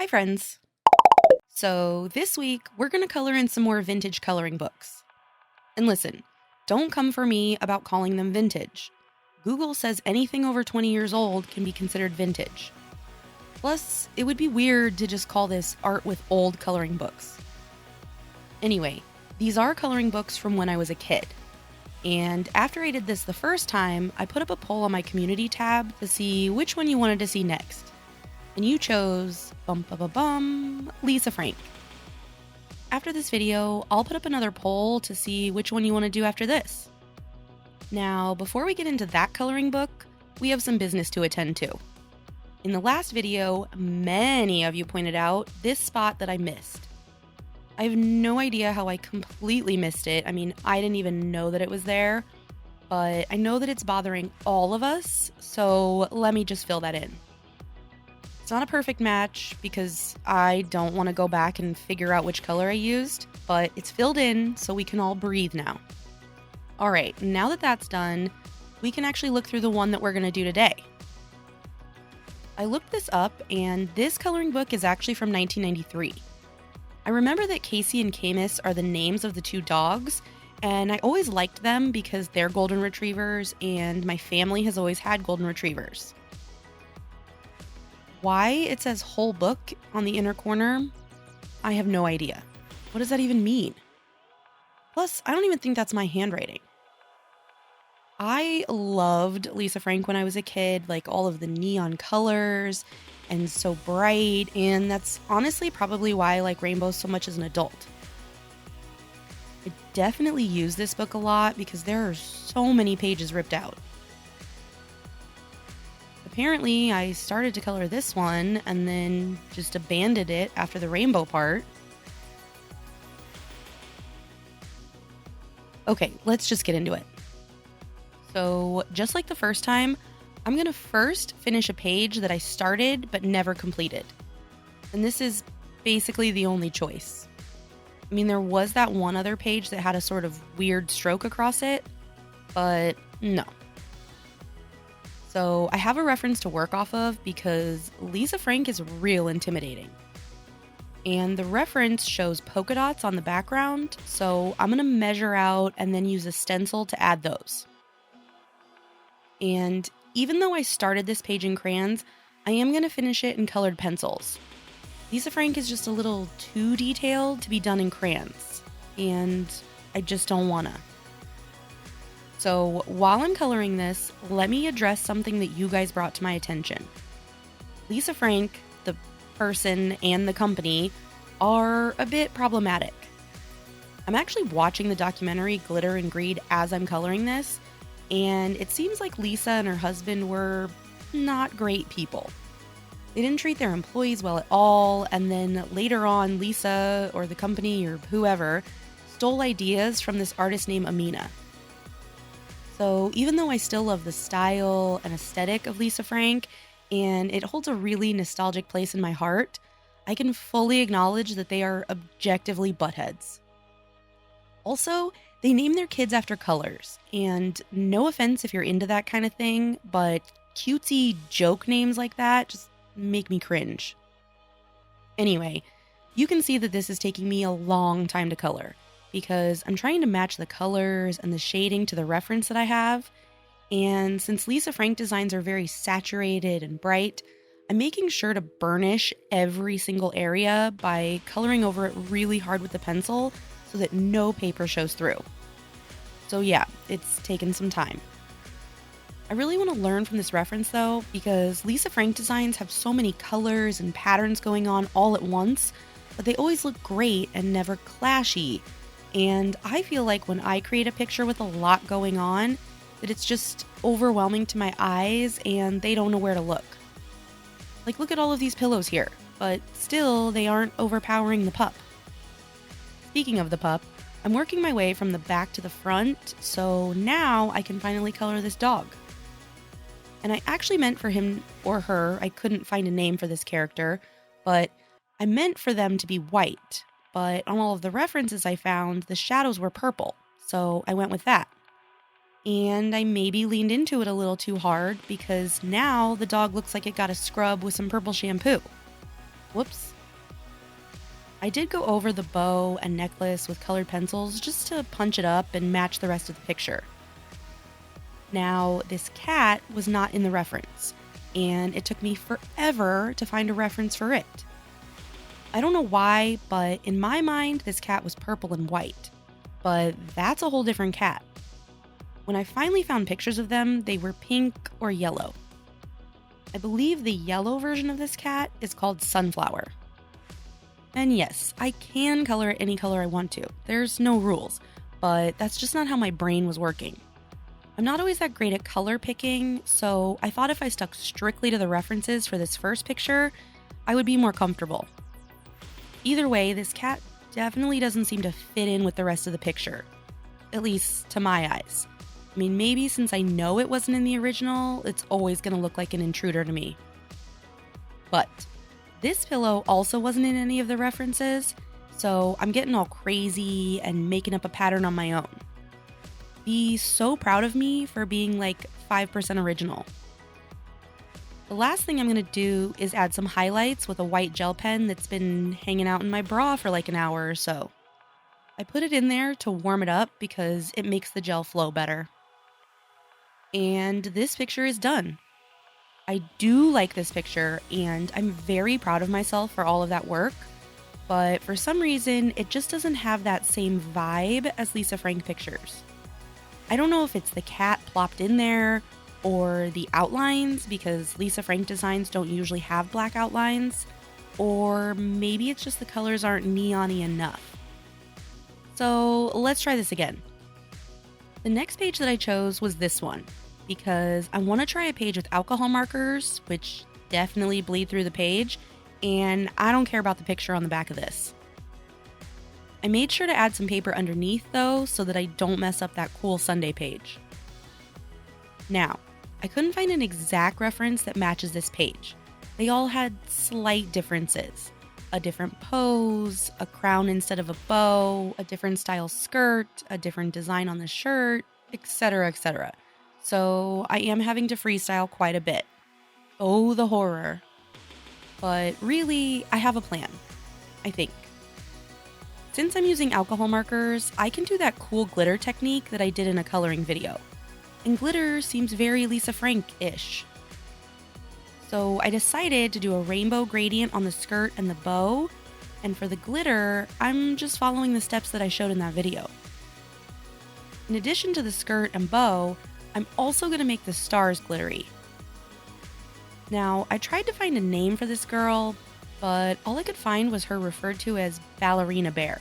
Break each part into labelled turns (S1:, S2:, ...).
S1: Hi friends! So this week, we're going to color in some more vintage coloring books. And listen, don't come for me about calling them vintage. Google says anything over 20 years old can be considered vintage. Plus, it would be weird to just call this art with old coloring books. Anyway, these are coloring books from when I was a kid. And after I did this the first time, I put up a poll on my community tab to see which one you wanted to see next. And you chose, Lisa Frank. After this video, I'll put up another poll to see which one you want to do after this. Now, before we get into that coloring book, we have some business to attend to. In the last video, many of you pointed out this spot that I missed. I have no idea how I completely missed it. I mean, I didn't even know that it was there, but I know that it's bothering all of us, so let me just fill that in. It's not a perfect match because I don't want to go back and figure out which color I used, but it's filled in so we can all breathe now. All right, now that that's done, we can actually look through the one that we're going to do today. I looked this up, and this coloring book is actually from 1993. I remember that Casey and Camus are the names of the two dogs, and I always liked them because they're golden retrievers, and my family has always had golden retrievers. Why it says whole book on the inner corner, I have no idea. What does that even mean? Plus, I don't even think that's my handwriting. I loved Lisa Frank when I was a kid, like all of the neon colors and so bright, and that's honestly probably why I like rainbows so much as an adult. I definitely use this book a lot because there are so many pages ripped out. Apparently, I started to color this one and then just abandoned it after the rainbow part. Okay, let's just get into it. So, just like the first time, I'm going to first finish a page that I started but never completed. And this is basically the only choice. I mean, there was that one other page that had a sort of weird stroke across it, but no. So I have a reference to work off of because Lisa Frank is real intimidating. And the reference shows polka dots on the background, so I'm going to measure out and then use a stencil to add those. And even though I started this page in crayons, I am going to finish it in colored pencils. Lisa Frank is just a little too detailed to be done in crayons, and I just don't want to. So while I'm coloring this, let me address something that you guys brought to my attention. Lisa Frank, the person, and the company are a bit problematic. I'm actually watching the documentary Glitter and Greed as I'm coloring this, and it seems like Lisa and her husband were not great people. They didn't treat their employees well at all, and then later on, Lisa or the company or whoever stole ideas from this artist named Amina. So even though I still love the style and aesthetic of Lisa Frank, and it holds a really nostalgic place in my heart, I can fully acknowledge that they are objectively buttheads. Also, they name their kids after colors, and no offense if you're into that kind of thing, but cutesy joke names like that just make me cringe. Anyway, you can see that this is taking me a long time to color, because I'm trying to match the colors and the shading to the reference that I have. And since Lisa Frank designs are very saturated and bright, I'm making sure to burnish every single area by coloring over it really hard with the pencil so that no paper shows through. So yeah, it's taken some time. I really want to learn from this reference though, because Lisa Frank designs have so many colors and patterns going on all at once, but they always look great and never clashy. And I feel like when I create a picture with a lot going on, that it's just overwhelming to my eyes and they don't know where to look. Like, look at all of these pillows here, but still they aren't overpowering the pup. Speaking of the pup, I'm working my way from the back to the front, so now I can finally color this dog. And I actually meant for him or her, I couldn't find a name for this character, but I meant for them to be white. But on all of the references I found, the shadows were purple, so I went with that. And I maybe leaned into it a little too hard because now the dog looks like it got a scrub with some purple shampoo. Whoops. I did go over the bow and necklace with colored pencils just to punch it up and match the rest of the picture. Now, this cat was not in the reference, and it took me forever to find a reference for it. I don't know why, but in my mind, this cat was purple and white. But that's a whole different cat. When I finally found pictures of them, they were pink or yellow. I believe the yellow version of this cat is called Sunflower. And yes, I can color it any color I want to. There's no rules, but that's just not how my brain was working. I'm not always that great at color picking, so I thought if I stuck strictly to the references for this first picture, I would be more comfortable. Either way, this cat definitely doesn't seem to fit in with the rest of the picture, at least to my eyes. I mean, maybe since I know it wasn't in the original, it's always going to look like an intruder to me. But this pillow also wasn't in any of the references, so I'm getting all crazy and making up a pattern on my own. Be so proud of me for being like 5% original. The last thing I'm going to do is add some highlights with a white gel pen that's been hanging out in my bra for like an hour or so. I put it in there to warm it up because it makes the gel flow better. And this picture is done. I do like this picture and I'm very proud of myself for all of that work, but for some reason it just doesn't have that same vibe as Lisa Frank pictures. I don't know if it's the cat plopped in there or the outlines because Lisa Frank designs don't usually have black outlines, or maybe it's just the colors aren't neon-y enough. So let's try this again. The next page that I chose was this one because I want to try a page with alcohol markers, which definitely bleed through the page, and I don't care about the picture on the back of this. I made sure to add some paper underneath though so that I don't mess up that cool Sunday page. Now, I couldn't find an exact reference that matches this page. They all had slight differences. A different pose, a crown instead of a bow, a different style skirt, a different design on the shirt, etc., etc. So I am having to freestyle quite a bit. Oh, the horror. But really, I have a plan, I think. Since I'm using alcohol markers, I can do that cool glitter technique that I did in a coloring video. And glitter seems very Lisa Frank-ish. So I decided to do a rainbow gradient on the skirt and the bow, and for the glitter, I'm just following the steps that I showed in that video. In addition to the skirt and bow, I'm also going to make the stars glittery. Now, I tried to find a name for this girl, but all I could find was her referred to as Ballerina Bear.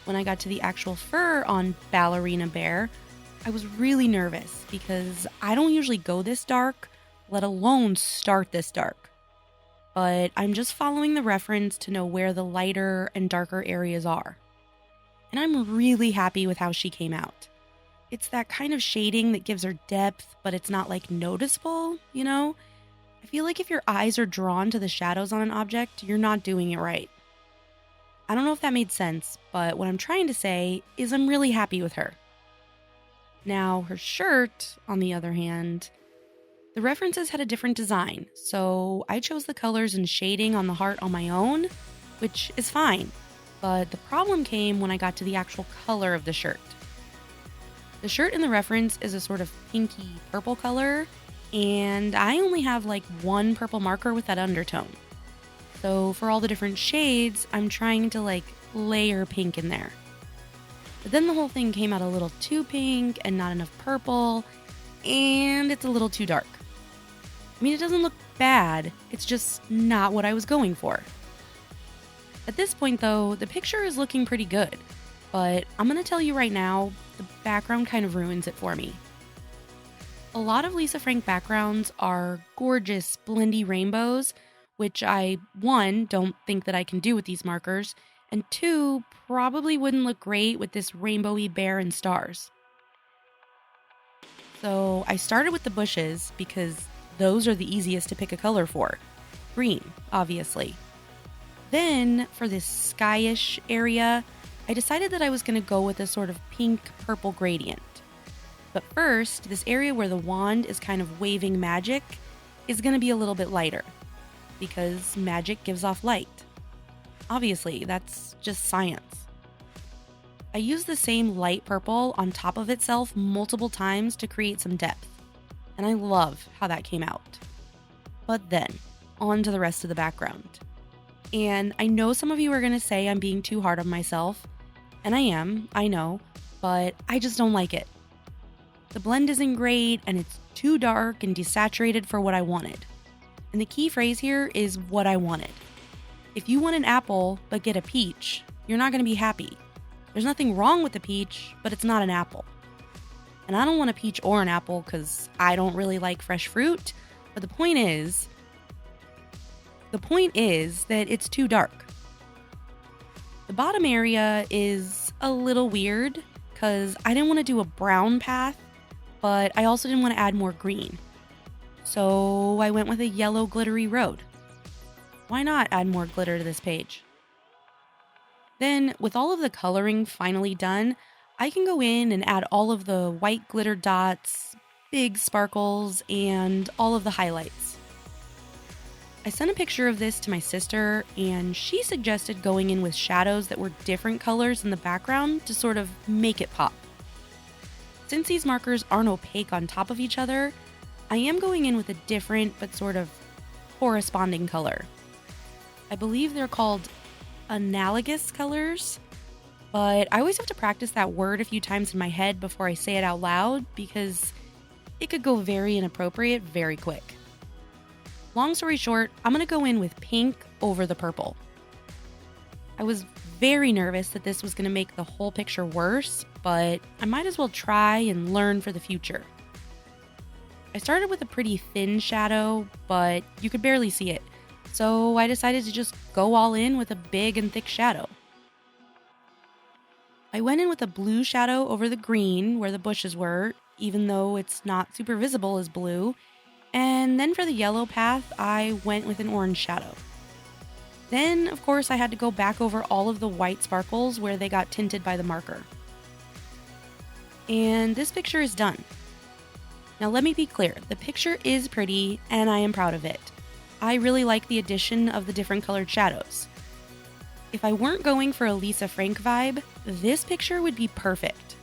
S1: When I got to the actual fur on Ballerina Bear, I was really nervous because I don't usually go this dark, let alone start this dark. But I'm just following the reference to know where the lighter and darker areas are. And I'm really happy with how she came out. It's that kind of shading that gives her depth, but it's not like noticeable, you know? I feel like if your eyes are drawn to the shadows on an object, you're not doing it right. I don't know if that made sense, but what I'm trying to say is I'm really happy with her. Now, her shirt, on the other hand, the references had a different design, so I chose the colors and shading on the heart on my own, which is fine, but the problem came when I got to the actual color of the shirt. The shirt in the reference is a sort of pinky purple color, and I only have like one purple marker with that undertone. So for all the different shades, I'm trying to like layer pink in there. But then the whole thing came out a little too pink and not enough purple, and it's a little too dark. I mean, it doesn't look bad, it's just not what I was going for. At this point though, the picture is looking pretty good, but I'm gonna tell you right now, the background kind of ruins it for me. A lot of Lisa Frank backgrounds are gorgeous, blendy rainbows, which I, 1, don't think that I can do with these markers, and 2, probably wouldn't look great with this rainbowy bear and stars. So I started with the bushes because those are the easiest to pick a color for. Green, obviously. Then, for this skyish area, I decided that I was going to go with a sort of pink-purple gradient. But first, this area where the wand is kind of waving magic is going to be a little bit lighter, because magic gives off light. Obviously, that's just science. I used the same light purple on top of itself multiple times to create some depth, and I love how that came out. But then, on to the rest of the background. And I know some of you are going to say I'm being too hard on myself, and I am, I know, but I just don't like it. The blend isn't great, and it's too dark and desaturated for what I wanted. And the key phrase here is what I wanted. If you want an apple but get a peach, you're not going to be happy. There's nothing wrong with the peach, but it's not an apple. And I don't want a peach or an apple because I don't really like fresh fruit, but the point is that it's too dark. The bottom area is a little weird because I didn't want to do a brown path, but I also didn't want to add more green. So I went with a yellow glittery road. Why not add more glitter to this page? Then, with all of the coloring finally done, I can go in and add all of the white glitter dots, big sparkles, and all of the highlights. I sent a picture of this to my sister, and she suggested going in with shadows that were different colors in the background to sort of make it pop. Since these markers aren't opaque on top of each other, I am going in with a different but sort of corresponding color. I believe they're called analogous colors, but I always have to practice that word a few times in my head before I say it out loud because it could go very inappropriate very quick. Long story short, I'm going to go in with pink over the purple. I was very nervous that this was going to make the whole picture worse, but I might as well try and learn for the future. I started with a pretty thin shadow, but you could barely see it, so I decided to just go all in with a big and thick shadow. I went in with a blue shadow over the green where the bushes were, even though it's not super visible as blue, and then for the yellow path, I went with an orange shadow. Then, of course, I had to go back over all of the white sparkles where they got tinted by the marker. And this picture is done. Now let me be clear, the picture is pretty and I am proud of it. I really like the addition of the different colored shadows. If I weren't going for a Lisa Frank vibe, this picture would be perfect.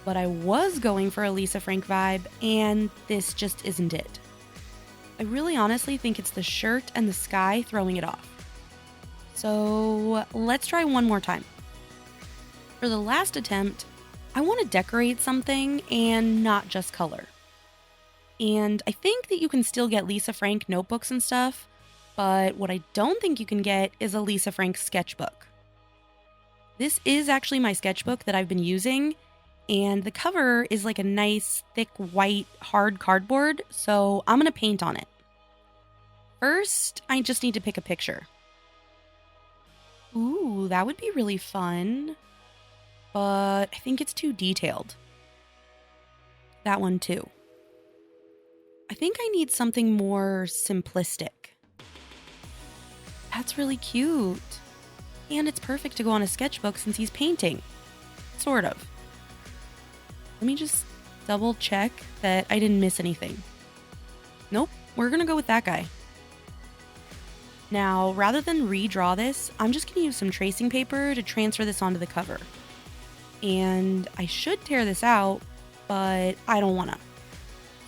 S1: But I was going for a Lisa Frank vibe and this just isn't it. I really honestly think it's the shirt and the sky throwing it off. So let's try one more time. For the last attempt, I want to decorate something and not just color. And I think that you can still get Lisa Frank notebooks and stuff, but what I don't think you can get is a Lisa Frank sketchbook. This is actually my sketchbook that I've been using, and the cover is like a nice, thick, white, hard cardboard, so I'm going to paint on it. First, I just need to pick a picture. Ooh, that would be really fun, but I think it's too detailed. That one too. I think I need something more simplistic. That's really cute. And it's perfect to go on a sketchbook since he's painting. Sort of. Let me just double check that I didn't miss anything. Nope, we're gonna go with that guy. Now, rather than redraw this, I'm just gonna use some tracing paper to transfer this onto the cover. And I should tear this out, but I don't wanna.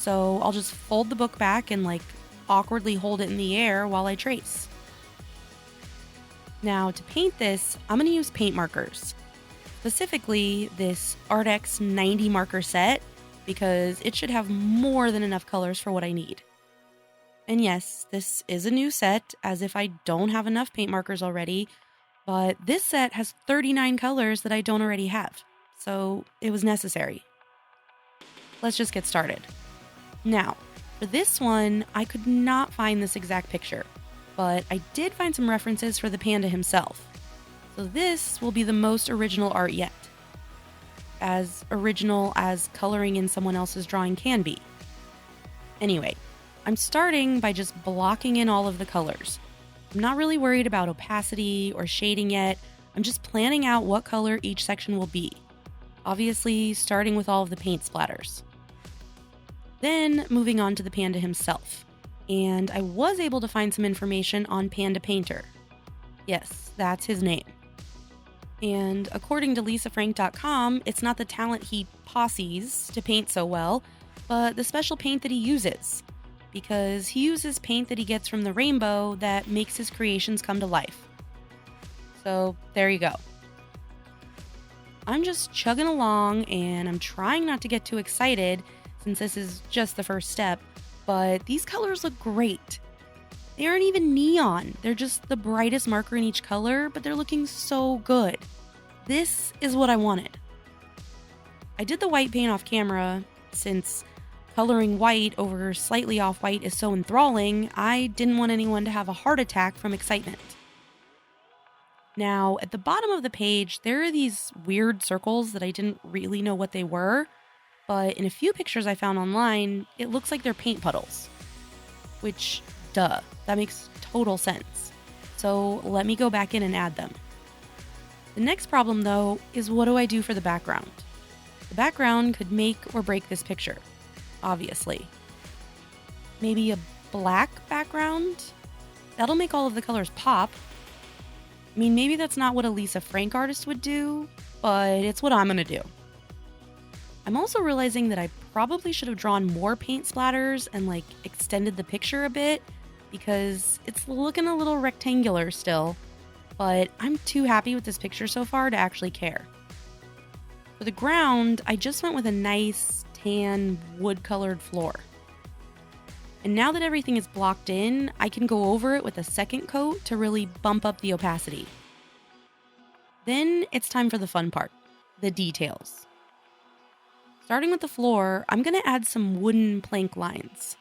S1: So I'll just fold the book back and awkwardly hold it in the air while I trace. Now to paint this, I'm going to use paint markers. Specifically this Artx 90 marker set because it should have more than enough colors for what I need. And yes, this is a new set as if I don't have enough paint markers already, but this set has 39 colors that I don't already have. So it was necessary. Let's just get started. Now, for this one, I could not find this exact picture, but I did find some references for the panda himself. So this will be the most original art yet. As original as coloring in someone else's drawing can be. Anyway, I'm starting by just blocking in all of the colors. I'm not really worried about opacity or shading yet. I'm just planning out what color each section will be. Obviously, starting with all of the paint splatters. Then moving on to the panda himself. and I was able to find some information on Panda Painter. Yes, that's his name. And according to lisafrank.com, it's not the talent he posses to paint so well, but the special paint that he uses. Because he uses paint that he gets from the rainbow that makes his creations come to life. So there you go. I'm just chugging along and I'm trying not to get too excited since this is just the first step, but these colors look great. They aren't even neon, they're just the brightest marker in each color, but they're looking so good. This is what I wanted. I did the white paint off camera since coloring white over slightly off white is so enthralling, I didn't want anyone to have a heart attack from excitement. Now, at the bottom of the page, there are these weird circles that I didn't really know what they were, but in a few pictures I found online, it looks like they're paint puddles. Which, duh, that makes total sense. So let me go back in and add them. The next problem, though, is what do I do for the background? The background could make or break this picture, obviously. Maybe a black background? That'll make all of the colors pop. I mean, maybe that's not what a Lisa Frank artist would do, but it's what I'm gonna do. I'm also realizing that I probably should have drawn more paint splatters and extended the picture a bit because it's looking a little rectangular still, but I'm too happy with this picture so far to actually care. For the ground, I just went with a nice tan wood-colored floor. And now that everything is blocked in, I can go over it with a second coat to really bump up the opacity. Then it's time for the fun part, the details. Starting with the floor, I'm going to add some wooden plank lines.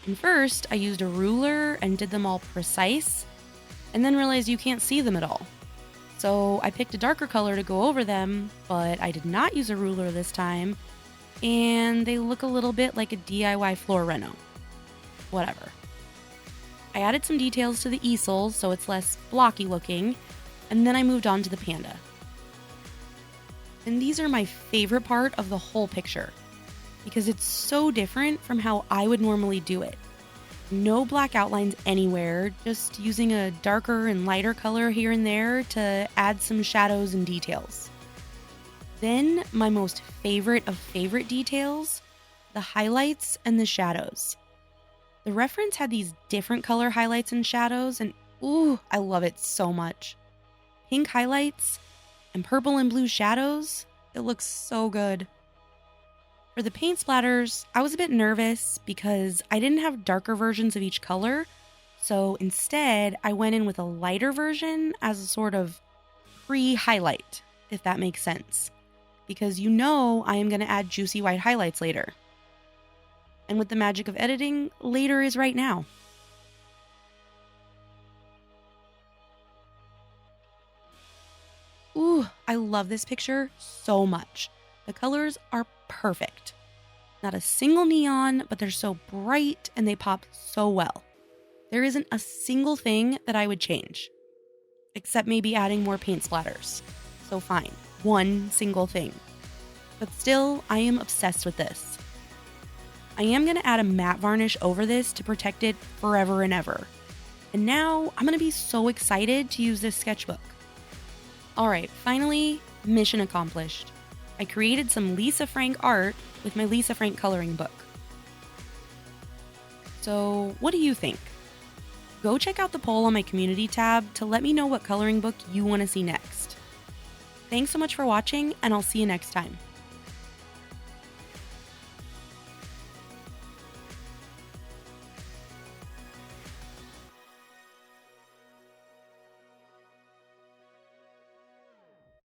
S1: And first, I used a ruler and did them all precise, and then realized you can't see them at all. So I picked a darker color to go over them, but I did not use a ruler this time, and they look a little bit like a DIY floor reno. Whatever. I added some details to the easel so it's less blocky looking, and then I moved on to the panda. And these are my favorite part of the whole picture, because it's so different from how I would normally do it. No black outlines anywhere, just using a darker and lighter color here and there to add some shadows and details. Then, my most favorite of favorite details, the highlights and the shadows. The reference had these different color highlights and shadows, and ooh, I love it so much. Pink highlights and purple and blue shadows, it looks so good. For the paint splatters, I was a bit nervous because I didn't have darker versions of each color, so instead I went in with a lighter version as a sort of pre-highlight, if that makes sense. Because you know I am going to add juicy white highlights later. And with the magic of editing, later is right now. Ooh, I love this picture so much. The colors are perfect. Not a single neon, but they're so bright and they pop so well. There isn't a single thing that I would change. Except maybe adding more paint splatters. So fine, one single thing. But still, I am obsessed with this. I am going to add a matte varnish over this to protect it forever and ever. And now I'm going to be so excited to use this sketchbook. Alright, finally, mission accomplished. I created some Lisa Frank art with my Lisa Frank coloring book. So, what do you think? Go check out the poll on my community tab to let me know what coloring book you want to see next. Thanks so much for watching, and I'll see you next time.